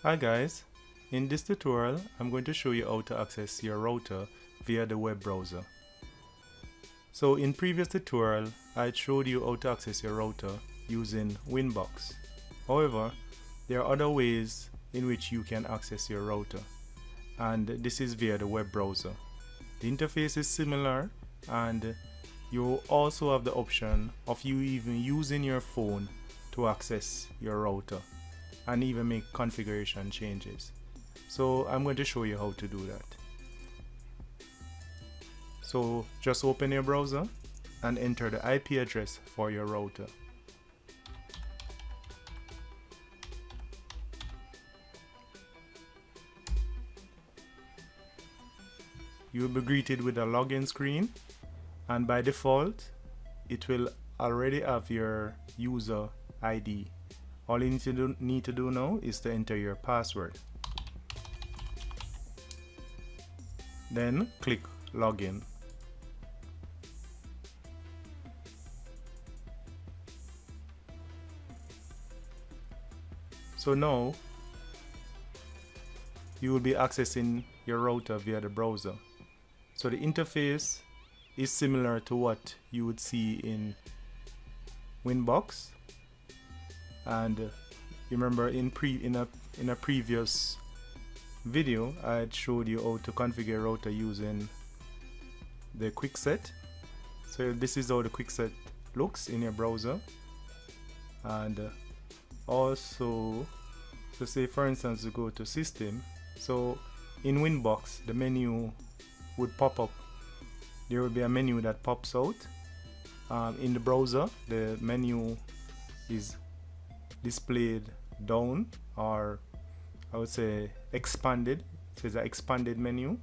Hi guys, in this tutorial I'm going to show you how to access your router via the web browser. So in previous tutorial I showed you how to access your router using Winbox. However, there are other ways in which you can access your router, and this is via the web browser. The interface is similar, and you also have the option of you even using your phone to access your router and even make configuration changes. So I'm going to show you how to do that. So just open your browser and enter the IP address for your router. You will be greeted with a login screen, and by default it will already have your user ID. All you need to do now is to enter your password. Then click login. So now you will be accessing your router via the browser. So the interface is similar to what you would see in Winbox. And you remember in a previous video I had showed you how to configure router using the quick set. So this is how the quick set looks in your browser. And also, so say for instance you go to system, so in Winbox the menu would pop up. There will be a menu that pops out. In the browser the menu is displayed down, or I would say expanded. So it's an expanded menu.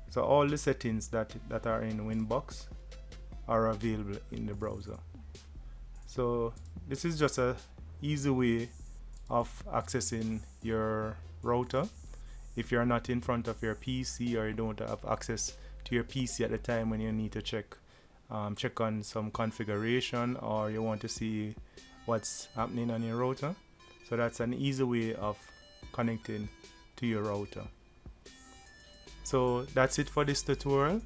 So all the settings that are in Winbox are available in the browser. So this is just a easy way of accessing your router if you're not in front of your PC, or you don't have access to your PC at the time when you need to check on some configuration, or you want to see what's happening on your router. So that's an easy way of connecting to your router. So that's it for this tutorial,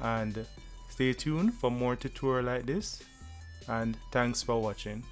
and stay tuned for more tutorial like this, and thanks for watching.